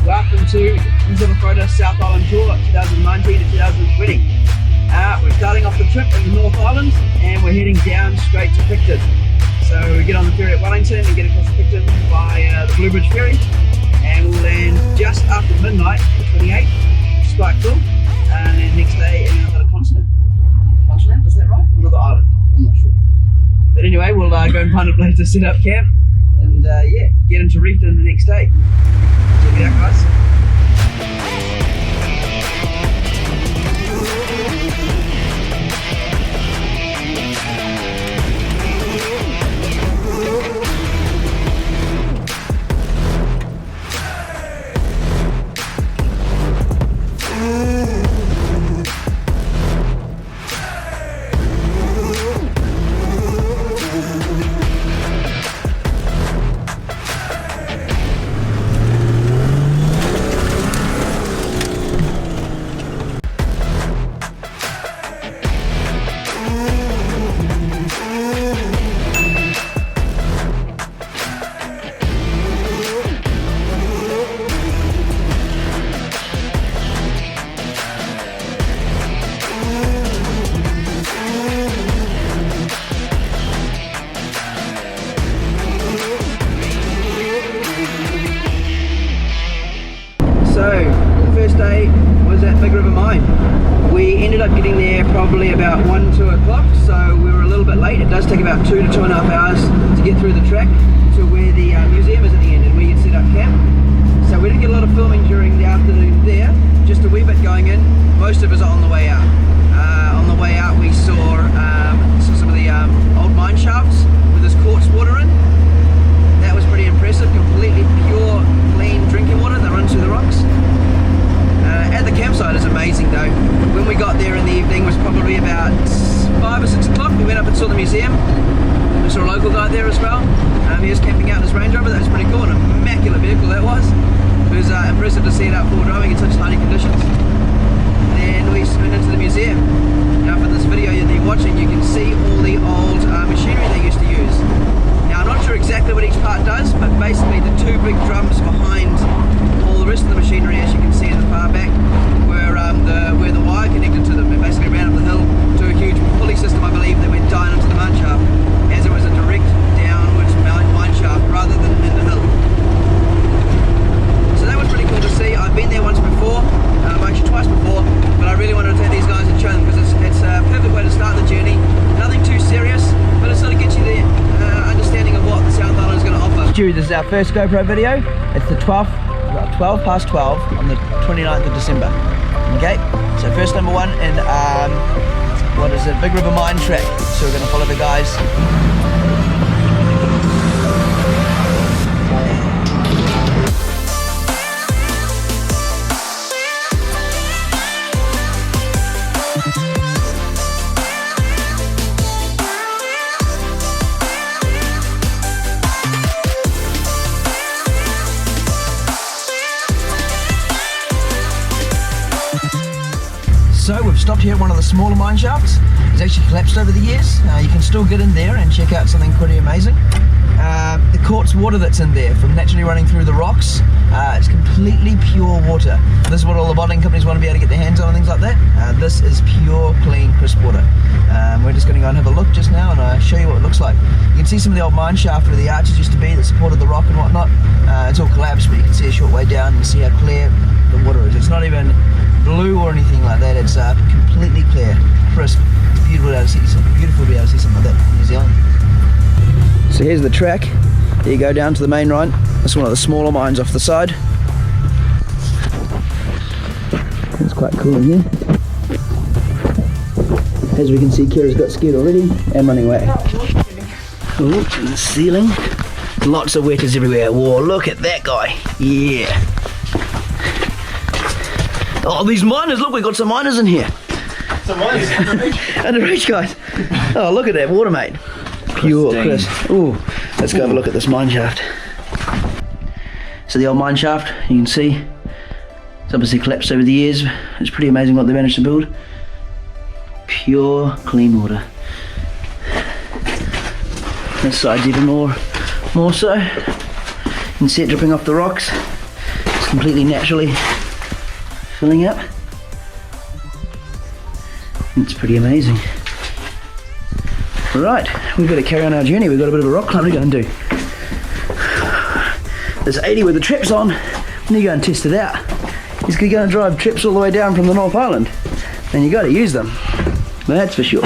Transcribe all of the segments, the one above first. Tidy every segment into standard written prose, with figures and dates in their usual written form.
Welcome to NZOffroader South Island Tour 2019 to 2020. We're starting off the trip in the North Island and we're heading down straight to Reefton. So we get on the ferry at Wellington and get across to Reefton by the Bluebridge ferry, and we'll land just after midnight, the 28th, which is quite cool. And then next day in another continent. Continent, is that right? Another island, I'm not sure. But anyway, we'll go and find a place to set up camp and yeah, get into Reefton the next day. Check it out, guys. So, the first day was at Big River Mine. We ended up getting there probably about 1-2 o'clock, so we were a little bit late. It does take about 2 to 2.5 hours to get through the track to where the museum is at the end and where you can set up camp. So we didn't get a lot of filming during the afternoon there, just a wee bit going in. Most of us are on the way out. On the way out we saw some of the old mine shafts with this quartz water in. That was pretty impressive, completely pure, clean drinking water that runs through the rocks. At the campsite is amazing though. When we got there in the evening, it was probably about 5 or 6 o'clock. We went up and saw the museum. We saw a local guy there as well. He was camping out in his Range Rover. That was pretty cool. An immaculate vehicle that was. It was impressive to see it out full driving in such tiny conditions. Then we went into the museum. Now for this video that you're watching, you can see all the old machinery they used to use. Now I'm not sure exactly what each part does, but basically the two big drums behind all the rest of the machinery, as you can see in the far back, where the wire connected to them. It basically ran up the hill to a huge pulley system, I believe, that went down into the mine shaft, as it was a direct downwards mine shaft rather than in the hill. So that was pretty cool to see. I've been there once before, actually twice before, but I really wanted to take these guys and show them because it's a perfect way to start the journey. Nothing too serious, but it sort of gets you the understanding of what the South Island is going to offer. This is our first GoPro video. It's the 12th, about 12 past 12 on the 29th of December. Okay, so first number one in what is it, Big River Mine Track. So we're going to follow the guys. So we've stopped here at one of the smaller mine shafts. It's actually collapsed over the years. You can still get in there and check out something pretty amazing. The quartz water that's in there from naturally running through the rocks, it's completely pure water. This is what all the bottling companies want to be able to get their hands on and things like that. This is pure, clean, crisp water. We're just going to go and have a look just now and I'll show you what it looks like. You can see some of the old mine shaft where the arches used to be that supported the rock and whatnot. It's all collapsed, but you can see a short way down and see how clear the water is. It's not even blue or anything like that. It's completely clear, crisp. It's beautiful to be able to see something like that in New Zealand. So here's the track. There you go down to the main run. That's one of the smaller mines off the side. It's quite cool in here. As we can see, Kira's got scared already and running away. Oh, to the ceiling. Lots of wetters everywhere. Whoa, look at that guy. Yeah. Oh, these miners, look, we've got some miners in here. Some miners underreach, guys. Oh, look at that water, mate. Pure crisp. Ooh, let's go have a look at this mine shaft. So the old mine shaft, you can see, it's obviously collapsed over the years. It's pretty amazing what they managed to build. Pure, clean water. This side's even more so. You can see it dripping off the rocks. It's completely naturally filling up. It's pretty amazing. Right, we've got to carry on our journey. We've got a bit of a rock climb to go and do. There's 80 with the trips on. We need to go and test it out. He's going to go and drive trips all the way down from the North Island. And you got to use them. That's for sure.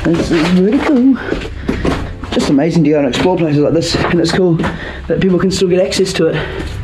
This is really cool. Just amazing to go and explore places like this, and it's cool that people can still get access to it.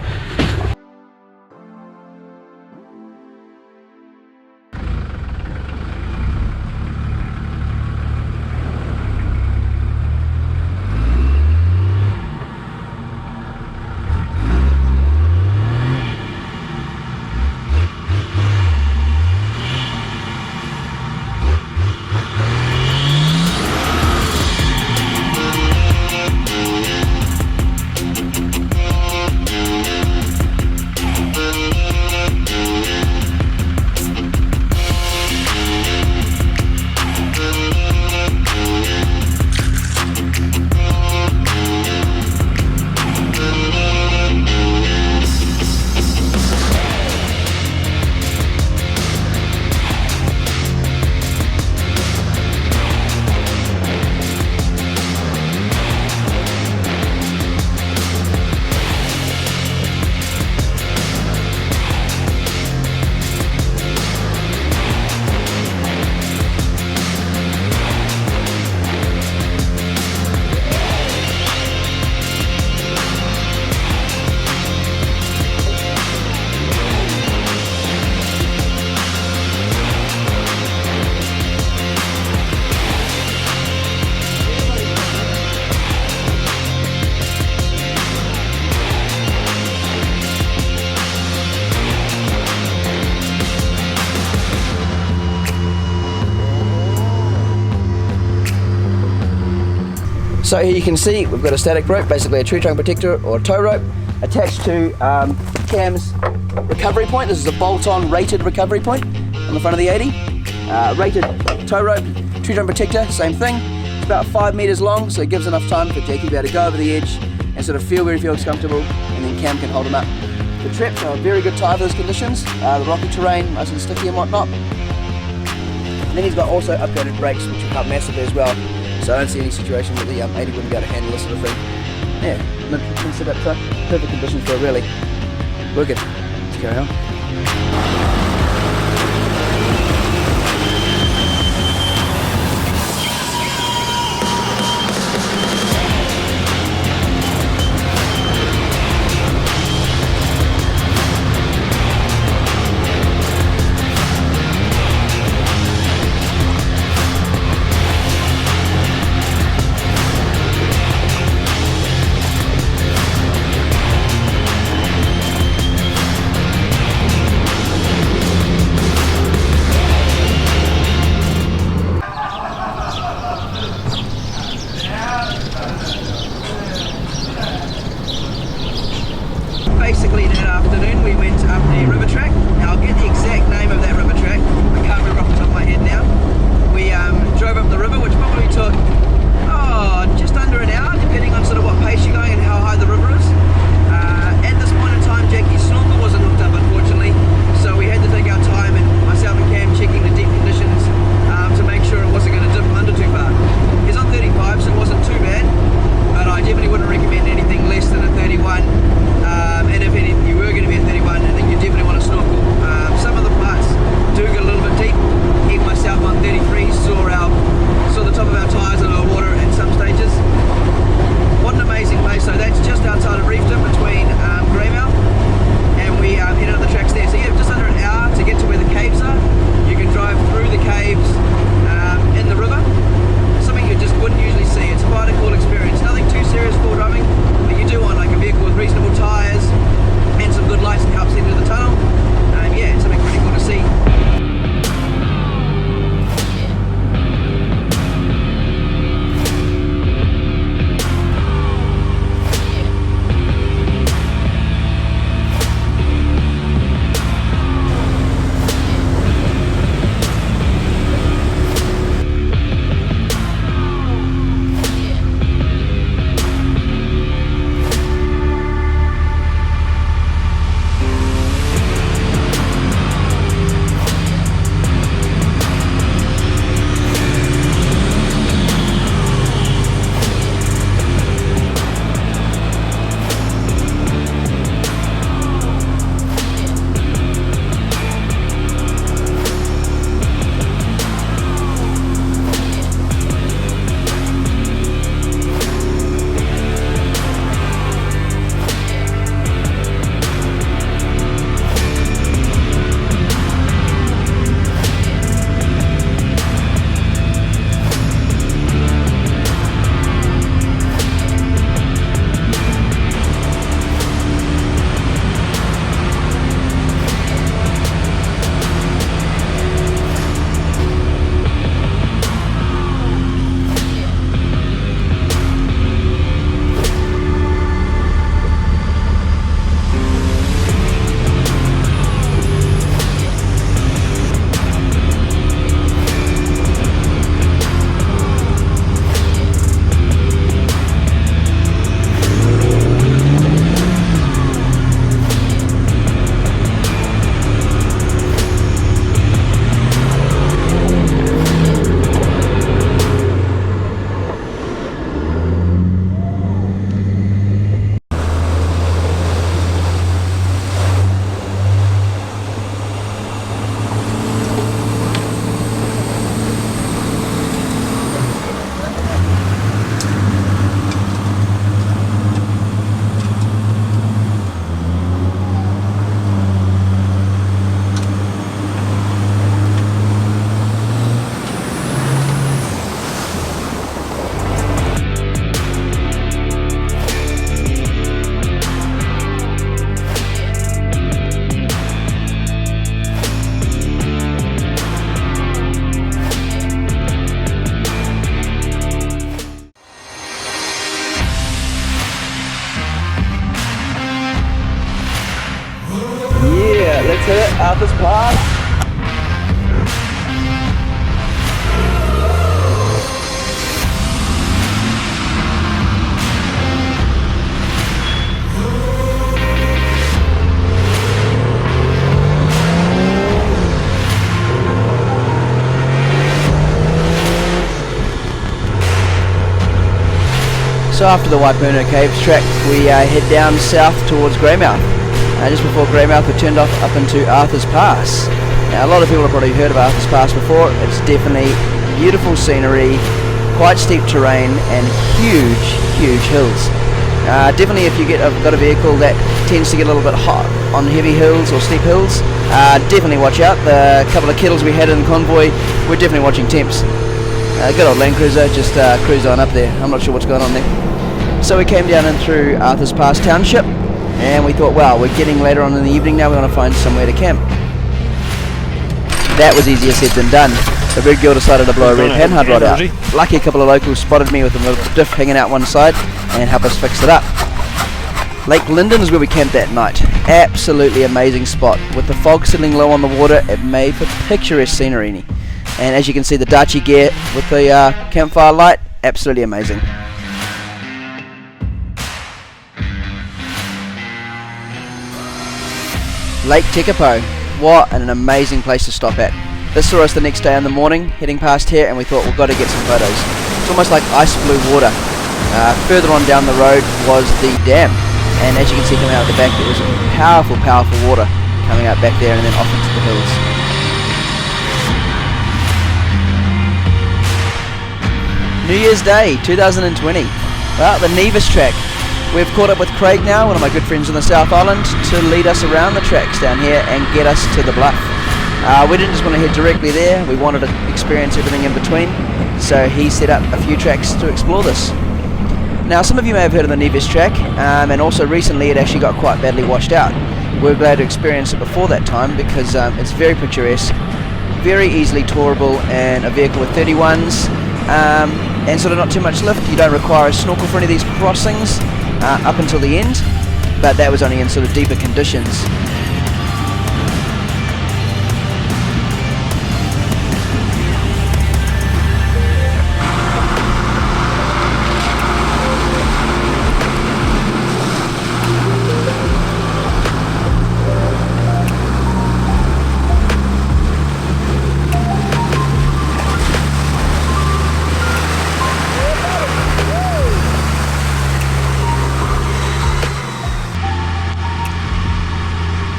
So here you can see we've got a static rope, basically a tree trunk protector or a tow rope attached to Cam's recovery point. This is a bolt-on rated recovery point on the front of the 80. Rated tow rope, tree trunk protector, same thing. It's about 5 meters long, so it gives enough time for Jake to be able to go over the edge and sort of feel where he feels comfortable, and then Cam can hold him up. The trips are a very good tyre for those conditions, the rocky terrain, nice and sticky and whatnot. And then he's got also upgraded brakes, which will help massively as well. So I don't see any situation where the 80 wouldn't be able to handle this sort of thing. Yeah, consider it perfect conditions for it, really. We're good. Let's carry on. Basically that afternoon we went up the river track. Now I'll get the exact name of that river track. I can't remember off the top of my head now. We drove up the river, which probably took just under an hour, depending on sort of what pace you're going and how high the river is. At this point in time, Jackie's snorkel wasn't hooked up, unfortunately, so we had to take our time, and myself and Cam checking the deep conditions to make sure it wasn't going to dip under too far. He's on 35, so it wasn't too bad, but I definitely wouldn't recommend anything less than a 31. And if you were going to be at 31, I think you definitely want to snorkel. Some of the parts do get a little bit deep. Even myself on 33 saw the top of our tyres in our water at some stages. What an amazing place. So that's just outside of hit it, Arthur's Pass. So after the Waipuna Caves track, we head down south towards Greymouth. Just before Greymouth, we turned off up into Arthur's Pass. Now, a lot of people have probably heard of Arthur's Pass before. It's definitely beautiful scenery, quite steep terrain, and huge hills. Definitely, if you got a vehicle that tends to get a little bit hot on heavy hills or steep hills, definitely watch out. The couple of kettles we had in the convoy, we're definitely watching temps. Good old Land Cruiser, just cruise on up there. I'm not sure what's going on there. So we came down and through Arthur's Pass Township, and we thought, well, we're getting later on in the evening now, we want to find somewhere to camp. That was easier said than done. The big girl decided to blow a red panhard rod out. Lucky a couple of locals spotted me with a little diff hanging out one side and helped us fix it up. Lake Linden is where we camped that night. Absolutely amazing spot. With the fog settling low on the water, it made for picturesque scenery. And as you can see, the Darche gear with the campfire light, absolutely amazing. Lake Tekapo, what an amazing place to stop at. This saw us the next day in the morning, heading past here, and we thought we've got to get some photos. It's almost like ice blue water. Further on down the road was the dam, and as you can see coming out of the back, there was powerful water coming out back there and then off into the hills. New Year's Day 2020. Well, the Nevis Track. We've caught up with Craig now, one of my good friends on the South Island, to lead us around the tracks down here and get us to the Bluff. We didn't just want to head directly there, we wanted to experience everything in between, so he set up a few tracks to explore this. Now, some of you may have heard of the Nevis Track, and also recently it actually got quite badly washed out. We're glad to experience it before that time because it's very picturesque, very easily tourable, and a vehicle with 31s, and sort of not too much lift. You don't require a snorkel for any of these crossings up until the end, but that was only in sort of deeper conditions.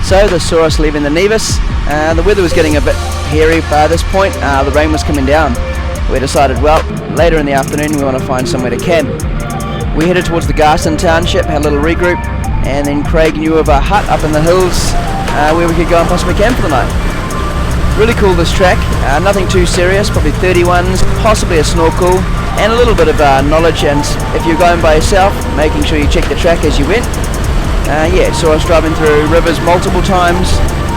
So they saw us leaving the Nevis. The weather was getting a bit hairy by this point. The rain was coming down. We decided, well, later in the afternoon we want to find somewhere to camp. We headed towards the Garson Township, had a little regroup, and then Craig knew of a hut up in the hills where we could go and possibly camp for the night. Really cool, this track. Nothing too serious, probably 31s, possibly a snorkel, and a little bit of knowledge, and if you're going by yourself, making sure you check the track as you went. Yeah, saw us driving through rivers multiple times,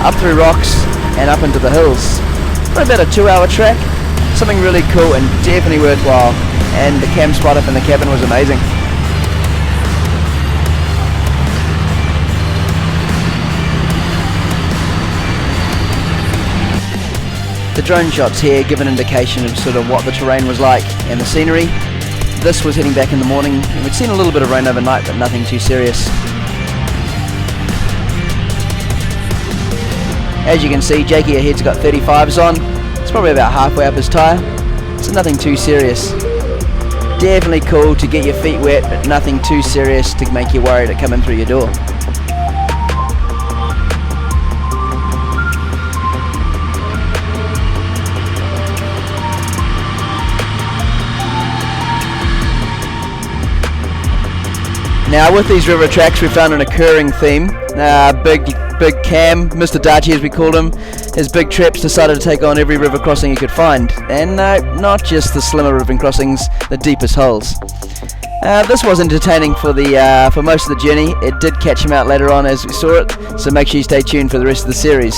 up through rocks and up into the hills. For about a 2-hour track, something really cool and definitely worthwhile, and the camp spot up in the cabin was amazing. The drone shots here give an indication of sort of what the terrain was like and the scenery. This was heading back in the morning, and we'd seen a little bit of rain overnight, but nothing too serious. As you can see, Jakey ahead's got 35s on. It's probably about halfway up his tyre, so nothing too serious. Definitely cool to get your feet wet, but nothing too serious to make you worried at coming through your door. Now, with these river tracks, we found an occurring theme. Big Cam, Mr. Darche as we called him, his big trips decided to take on every river crossing he could find. And not just the slimmer river crossings, the deepest holes. This was entertaining for most of the journey. It did catch him out later on as we saw it, so make sure you stay tuned for the rest of the series.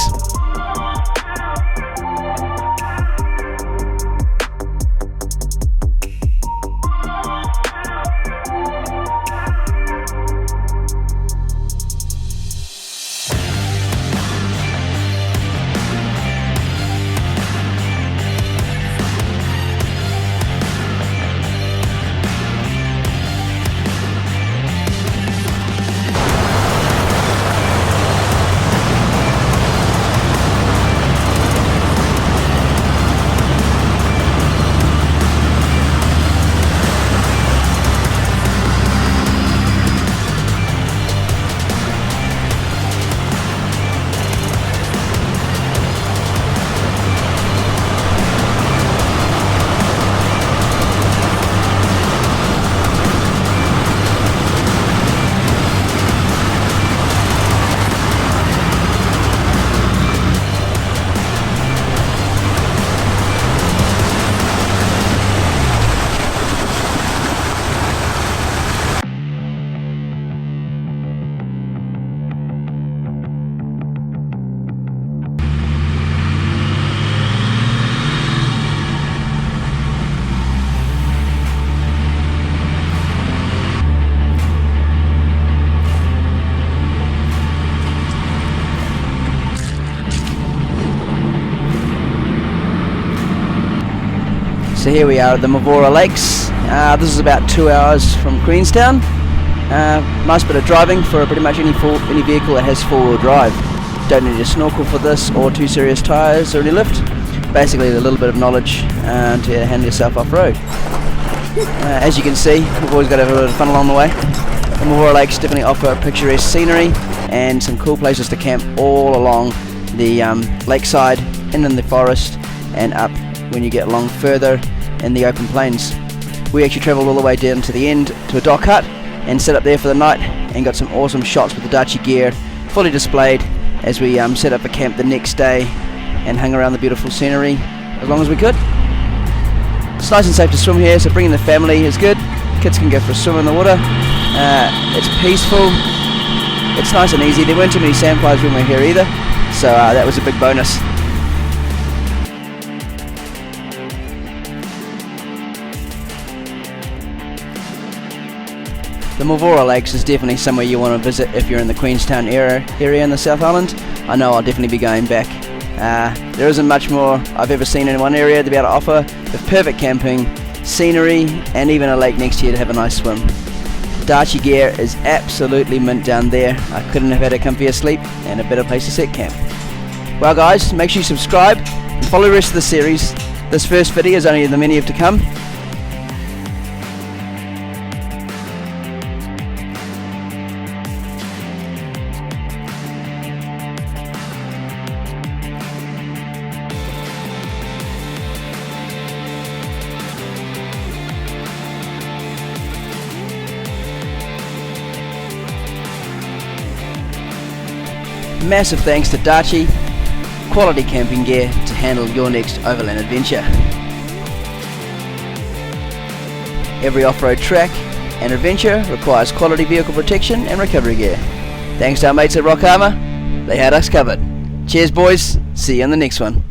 So here we are at the Mavora Lakes. This is about 2 hours from Queenstown. Nice bit of driving for pretty much any vehicle that has four-wheel drive. Don't need a snorkel for this or two serious tyres or any lift. Basically a little bit of knowledge to handle yourself off-road. As you can see, we've always got to have a bit of fun along the way. The Mavora Lakes definitely offer picturesque scenery and some cool places to camp all along the lakeside and in the forest and up when you get along further in the open plains. We actually travelled all the way down to the end to a dock hut and set up there for the night and got some awesome shots with the Darche gear fully displayed as we set up for camp the next day and hung around the beautiful scenery as long as we could. It's nice and safe to swim here, so bringing the family is good. Kids can go for a swim in the water. It's peaceful, it's nice and easy. There weren't too many sandflies when we were here either, so that was a big bonus. The Mavora Lakes is definitely somewhere you want to visit if you're in the Queenstown area in the South Island. I know I'll definitely be going back. There isn't much more I've ever seen in one area to be able to offer, with perfect camping, scenery and even a lake next to you to have a nice swim. Darche gear is absolutely mint down there. I couldn't have had a comfier sleep and a better place to set camp. Well guys, make sure you subscribe and follow the rest of the series. This first video is only the many of to come. Massive thanks to Darche, quality camping gear to handle your next overland adventure. Every off-road track and adventure requires quality vehicle protection and recovery gear. Thanks to our mates at Rockarmor, they had us covered. Cheers boys, see you in the next one.